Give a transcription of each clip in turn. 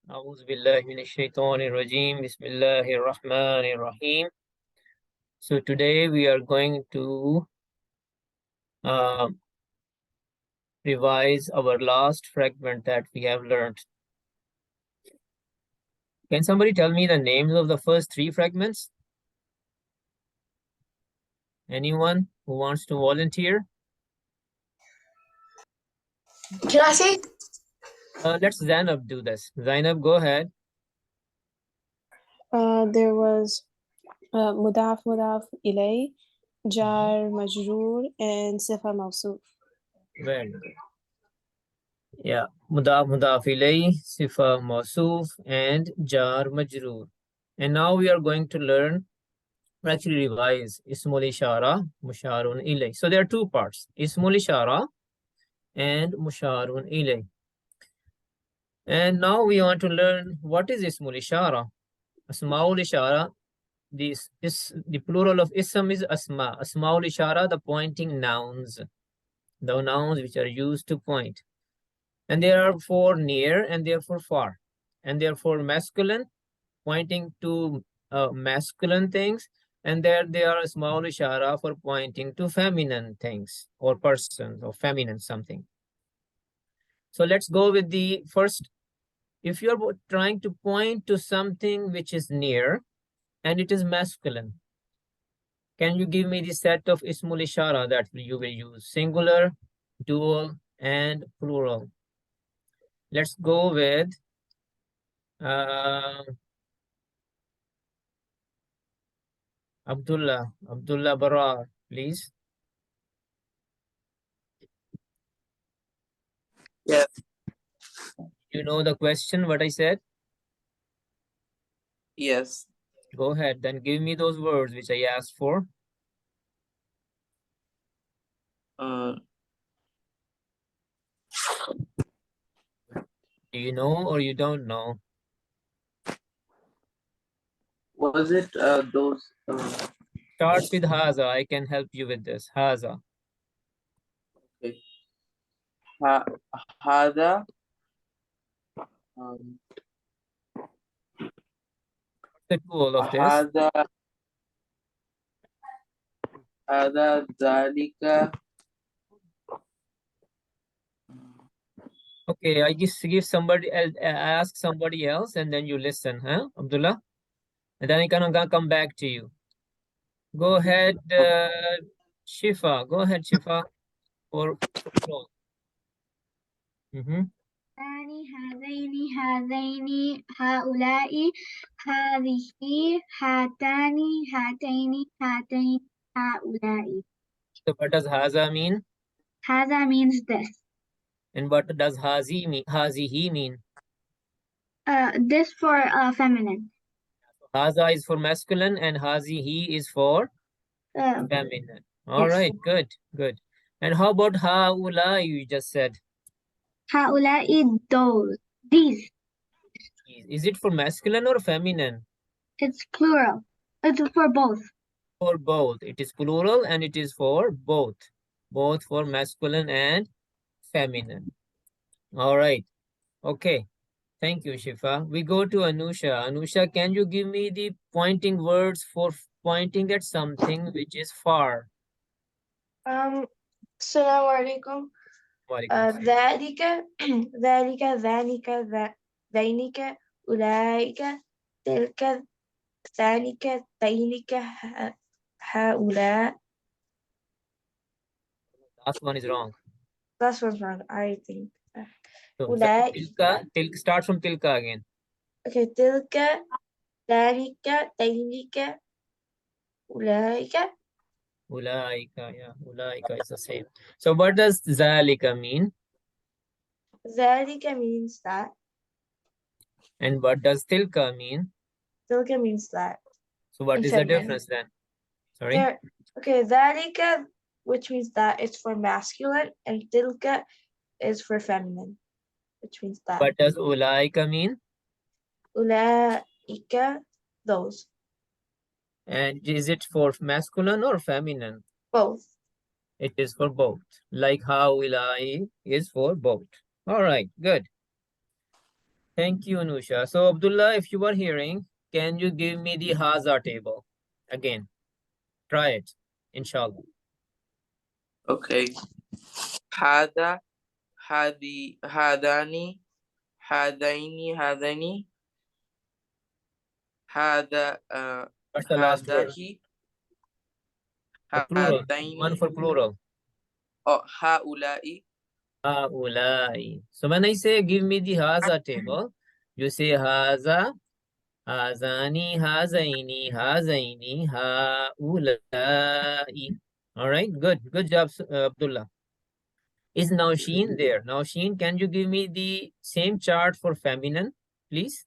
أعوذ بالله من الشيطان الرجيم. بسم الله الرحمن الرحيم. So today we are going to uh, revise our last fragment that we have learned. Can somebody tell me the names of the first three fragments? Anyone who wants to volunteer? Can I say? Let's Zainab do this. Zainab, go ahead. There was مضاف مضاف إليه جار مجرور and صفة موصوف. Very good. Yeah, mudaf ilay, sifa mawsuf, and jar majroor. And now we are going to learn, actually revise Smallishara, musharun ilay. So there are two parts, Smallishara and musharun ilay. And now we want to learn what is Smallishara. Smallishara, this is the plural of ism is asma. Smallishara, the pointing nouns, the nouns which are used to point. And they are for near and therefore far. And therefore masculine, pointing to masculine things. And there they are small ishara for pointing to feminine things or persons or feminine something. So let's go with the first. If you're trying to point to something which is near and it is masculine, can you give me the set of ismul ishara that you will use? Singular, dual, and plural. Let's go with Abdullah Barar, please. Yes. You know the question, what I said? Yes. Go ahead, then give me those words which I asked for. Uh, Do you know or you don't know? was it those? Starts with Haza. I can help you with this. Haza. Okay. Hada. The tool of this. Hada Zalika. Okay, I give somebody else, ask somebody else, and then you listen, huh, Abdullah? And then I can come back to you. Go ahead, Shifa. Go ahead, Shifa. For هذين هذين هؤلاء هذه هاتان هاتين هاتين هؤلاء. So what does Haza mean? Haza means this. And what does Hazi mean? Hazihi mean? This for feminine. Haza is for masculine and Hazihi is for feminine. All right, good, good. And how about Haula you just said? Haulai, those, these. Is it for masculine or feminine? It's plural. It's for both. For both. It is plural and it is for both. Both for masculine and feminine. All right. Okay. Thank you, Shifa. We go to Anusha. Anusha, can you give me the pointing words for pointing at something which is far? Assalamu alaikum. ذلك ذلك ذلك ذينك أولئك تلك ذلك ذينك هؤلاء. Last one is wrong. Last one's wrong, I think. So, tilka, start from tilka again. Okay, tilka ذلك ذينك أولئك. Ulaika, yeah, ulaika is the same. So what does zalika mean? Zalika means that. And what does tilka mean? Tilka means that. So what is the difference then? Sorry? Okay, zalika, which means that, it's for masculine, and tilka is for feminine, which means that. What does ulaika mean? Ulaika, those. And is it for masculine or feminine? Both. It is for both. Like how ilai is for both. All right, good. Thank you, Anusha. So, Abdullah, if you are hearing, can you give me the Haza table again? Try it, inshallah. Okay. هذا هذان هذين هذا What's the last word? هذه For plural. هاتين One for plural. هؤلاء. Haulai. So when I say give me the Haza table, you say Haza, Hazani, Hazaini, Hazaini, Haulai. All right, good. Good job, Abdullah. Is Nausheen there? Nausheen, can you give me the same chart for feminine, please?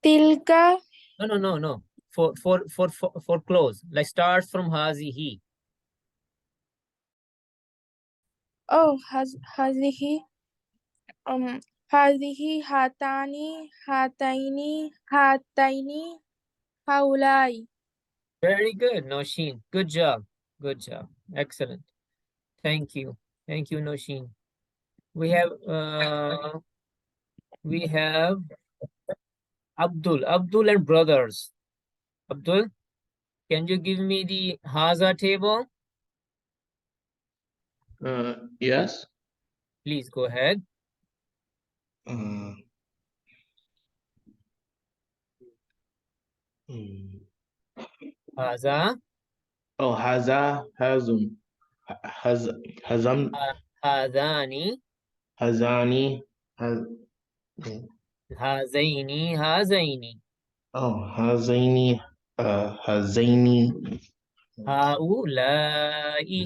Tilka. No. For close. Like starts from Hazi, he. Oh, هذه هذه هاتين هؤلاء. Very good, Nausheen. Good job. Good job. Excellent. Thank you. Thank you, Nausheen. We have Abdul and brothers. Abdul, can you give me the Haza table? Yes. Please go ahead. Haza, Oh, hazam, Hazani, hazani, Hazaini, Hazaini, hazaini, hazaini. Haulai.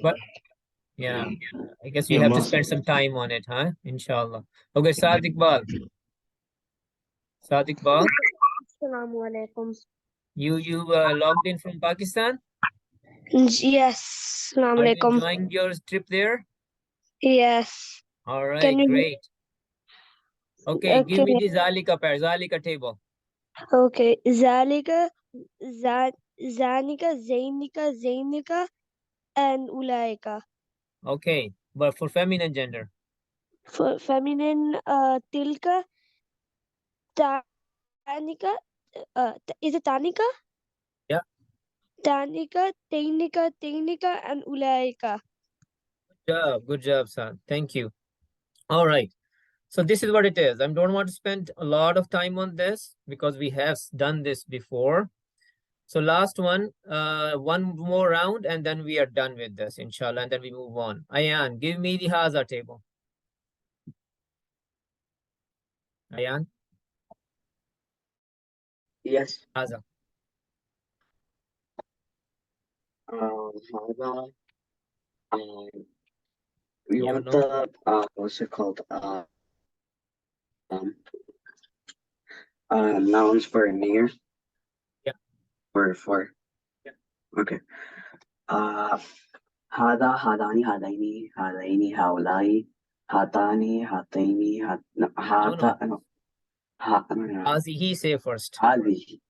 But yeah, I guess you Yeah, have to spend some time on it, huh? Inshallah. Okay, Sadiq Bal. Sadiq Bal, Assalamu alaikum. you logged in from Pakistan? Yes. Assalamu Are you alaikum. enjoying your trip there? Yes. All right, Can you- great. Okay, give me the Zalika pair, Zalika table. Okay. Zalika, Zanika, Zainika, and Ulaika. Okay, but for feminine gender. For feminine, Tilka, Tanika, is it Tanika? Yeah. Tanika, Tainika, and Ulaika. Good job, son. Thank you. All right. So this is what it is. I don't want to spend a lot of time on this because we have done this before. So last one more round and then we are done with this, inshallah, and then we move on. Ayan, give me the Haza table. Ayan, Yes. Haza. Hada, we You want know? the what's it called? Nouns for near. Yeah. For. Yeah. Okay. Hada, hadani, hadaini, haulai, hatani, hataini, hata. No. No. Hazihi say first. Hadihi,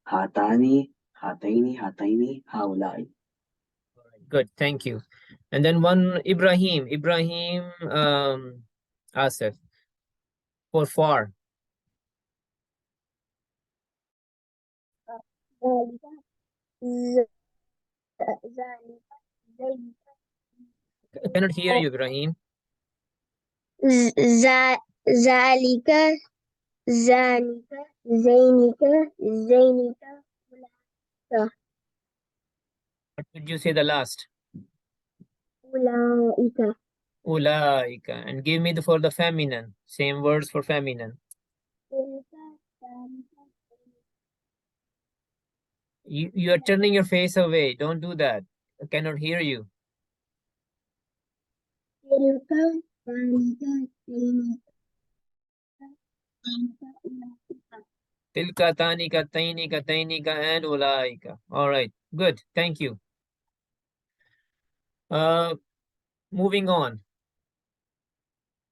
hatani, hataini, haulai. Good, thank you. And then one Ibrahim, Asif, for far. I cannot hear you, Ibrahim. Zalika, Zanika, Zainika. What did you say the last? Ulaika. Ulaika. And give me for the feminine. Same words for feminine. You are turning your face away. Don't do that. I cannot hear you. Tilka, tanika, tainika, and ulaika. All right, good. Thank you. Moving on.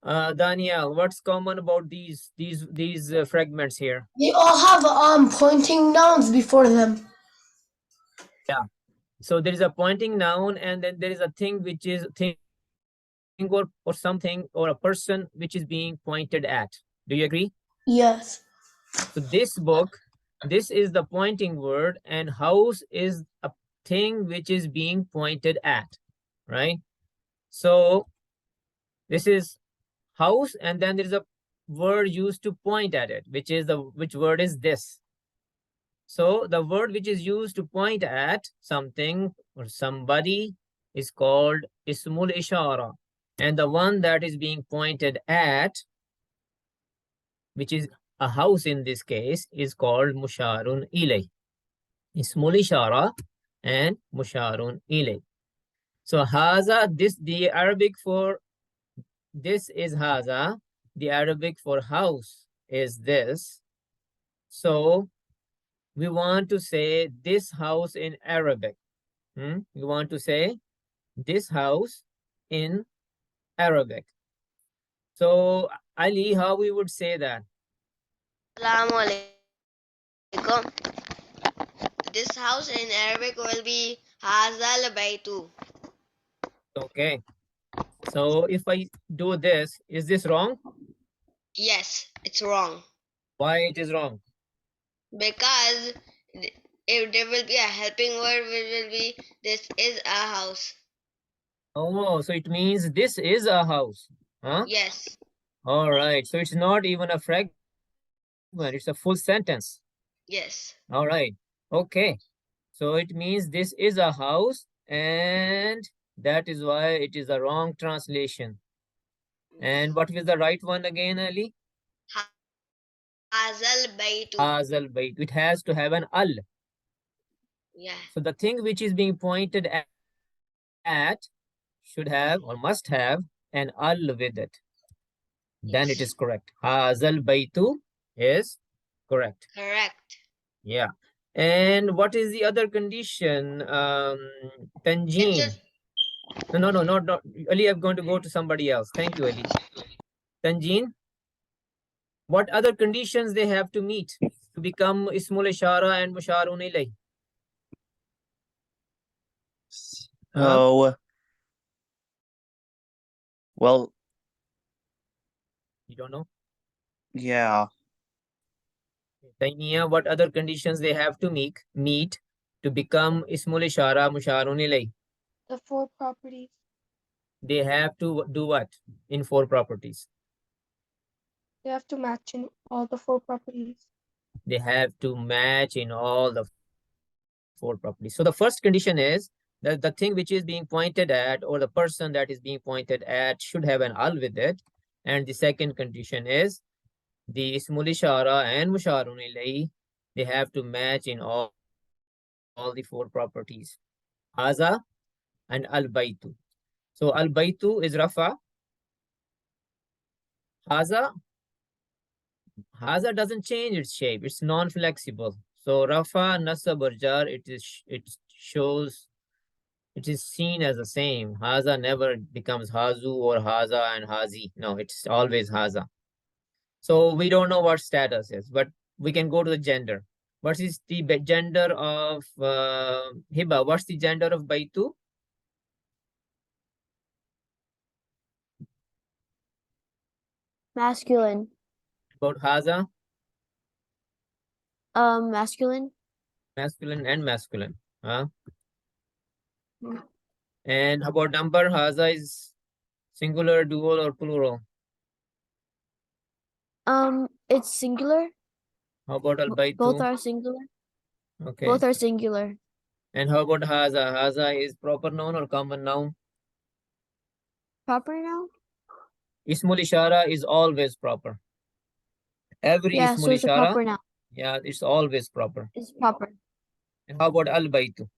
Daniel, what's common about these fragments here? They all have pointing nouns before them. Yeah, So there is a pointing noun, and then there is a thing which is thing or something or a person which is being pointed at. Do you agree? Yes. So this book, this is the pointing word, and house is a thing which is being pointed at, right? So this is house, and then there is a word used to point at it, which word is this? So the word which is used to point at something or somebody is called Smallishara. And the one that is being pointed at, which is a house in this case, is called Musharun Ilay. Smallishara and Musharun Ilay. So Haza, this, the Arabic for this is Haza. The Arabic for house is this. So we want to say this house in Arabic. We want to say this house in Arabic. So Ali, how we would say that? Assalamu alaikum. This house in Arabic will be Hazal Baitu. Okay. So if I do this, is this wrong? Yes, it's wrong. Why it is wrong? Because if there will be a helping word, which will be this is a house. Oh, so it means this is a house. Huh? Yes. All right. So it's not even a fragment, it's a full sentence. Yes. All right. Okay. So it means this is a house, and that is why it is a wrong translation. And what was the right one again, Ali? Hazal Baitu. Hazal bayt. It has to have an al. Yeah. So the thing which is being pointed at should have or must have an al with it. Then it Yes. is correct. Hazal baytu is correct. Correct. Yeah. And what is the other condition? It's Tanjeen. just No, not Ali. I'm going to go to somebody else. Thank you, Ali. Tanjeen, what other conditions they have to meet to become Ismul Ishara and Musharun Ilay? Huh? Oh, well, You don't know? yeah. Taimiya, what other conditions they have to meet to become Ismul Ishara Musharun Ilay? The 4 properties. They have to do what in 4 properties? They have to match in all the 4 properties. They have to match in all the 4 properties. So the first condition is that the thing which is being pointed at or the person that is being pointed at should have an al with it. And the second condition is the Ismul Ishara and Musharun Ilay, they have to match in all the 4 properties. Haza and al-baytu. So al-baytu is rafa. Haza doesn't change its shape. It's non-flexible. So rafa, nasab or jar, it is seen as the same. Haza never becomes hazu or haza and hazi. No, it's always haza. So we don't know what status is, but we can go to the gender. What is the gender of Hiba? What's the gender of Baitu? Masculine. About Haza? Masculine. Masculine and masculine. Huh? Mm. And how about number? Haza is singular, dual, or plural? It's singular. How about Al Both Baitu? are singular. Okay. Both are singular. And how about Haza? Haza is proper noun or common noun? Proper noun? Ismul Ishara is always proper. Every Yeah, Ismul so it's a Ishara, proper noun. yeah, it's always proper. It's proper. And how about Al Baitu?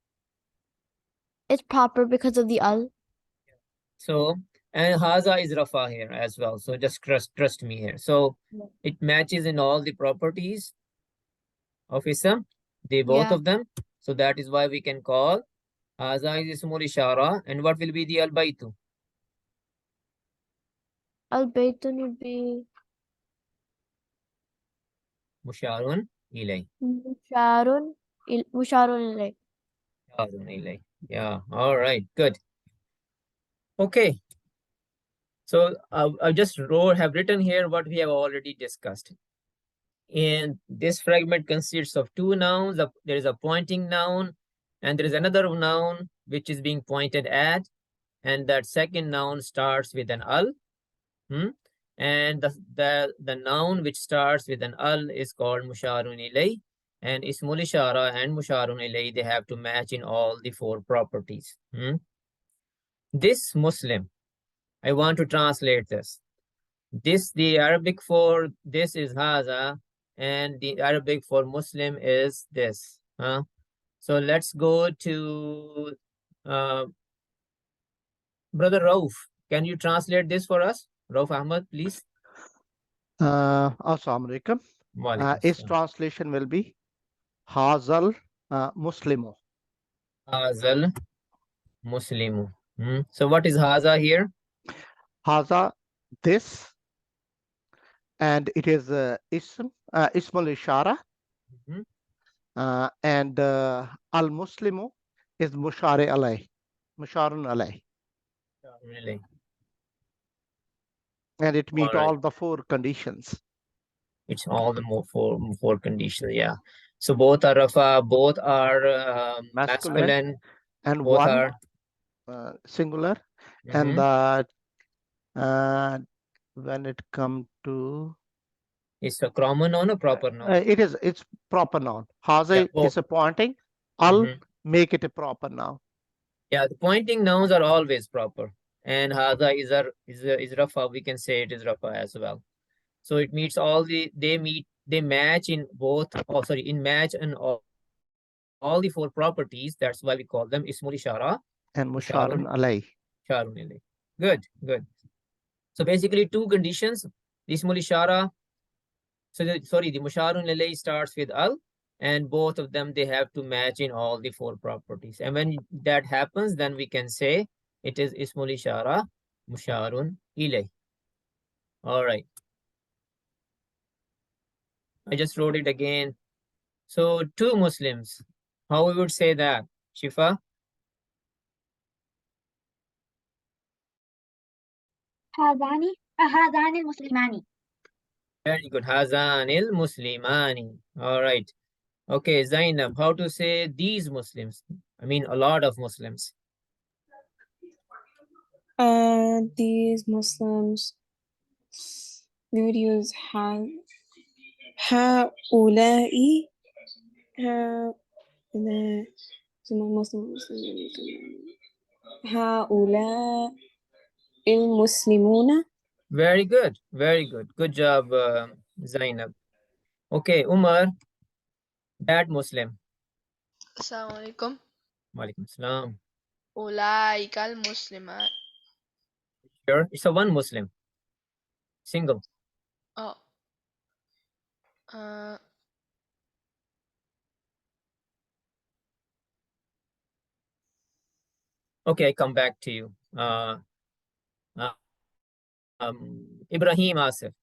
It's proper because of the al. So, and Haza is Rafa here as well. So just trust me here. So it matches in all the properties of Ism, both Yeah. of them. So that is why we can call Haza is Ismul Ishara. And what will be the Al Baitu? Al Baytun would be Musharun Ilay. Musharun. Musharun ilay. Musharun Ilay. Yeah, all right, good. Okay, so I just have written here what we have already discussed. And this fragment consists of two nouns. There is a pointing noun, and there is another noun which is being pointed at, and that second noun starts with an al. And the noun which starts with an al is called musharun ilay, and Smallishara and musharun ilay, they have to match in all the four properties. This Muslim, I want to translate this. The Arabic for this is haza, and the Arabic for Muslim is this. So let's go to Brother Rauf. Can you translate this for us? Rauf Ahmad, please. Assalamu alaikum. Its translation will be Hazal Muslimu. Hazal Muslimu. So what is Haza here? Haza, this, and it is Smallishara, and Al Muslimu is Mushare alay, Musharun alay. Really? And it meets all right. the four conditions. It's all the four conditions, yeah. So both are rafa, both are masculine, and both one are singular, and when it comes to it's a common noun or proper noun? it's proper noun. Haza is a pointing. I'll make it a proper noun. Yeah, the pointing nouns are always proper, and haza is rafa. We can say it is rafa as well. So it meets all they match in both. Oh, sorry, in match and all the four properties. That's why we call them Smallishara and Musharun alay. Good. So basically two conditions. The Smallishara. So the Musharun alay starts with al, and both of them, they have to match in all the four properties. And when that happens, then we can say it is Smallishara Musharun ilay. All right. I just wrote it again. So two Muslims, how we would say that, Shifa? هذان المسلمان. Very good. Hazanil Muslimani. All right. Okay, Zainab, how to say these Muslims? I mean, a lot of Muslims. These Muslims, we would use هؤلاء هؤلاء المسلمون. Very good. Good job, Zainab. Okay, Umar, that Muslim. Assalamu alaikum. Walaikum salam. أولئك المسلمات. Sure, it's a one Muslim. Single. Oh. Okay, I come back to you. Ibrahim Asif.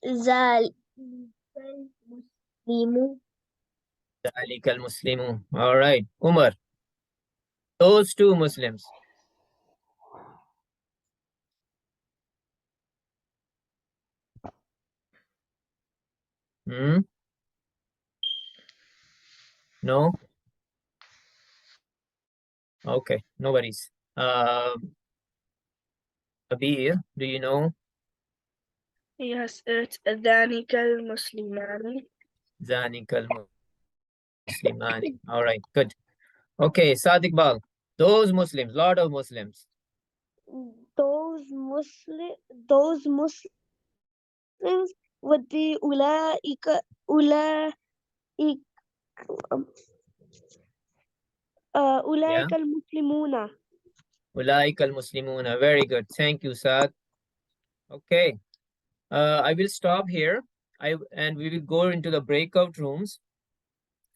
ذلك المسلم. All right, Umar. Those two Muslims. No? Okay, no worries. Abir, do you know? Yes, it's ذلك المسلمان. ذلك المسلمان. All right, good. Okay, Sadiq Bal. Those Muslims, lot of Muslims. Those Muslims would be أولئك المسلمون. أولئك المسلمون. Very good. Thank you, Saad. Okay. I will stop here. And we will go into the breakout rooms.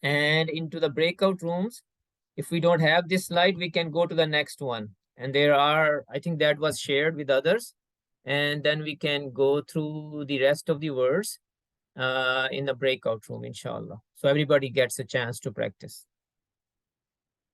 And into the breakout rooms, if we don't have this slide, we can go to the next one. And there are, I think that was shared with others. And then we can go through the rest of the words in the breakout room, inshallah. So everybody gets a chance to practice.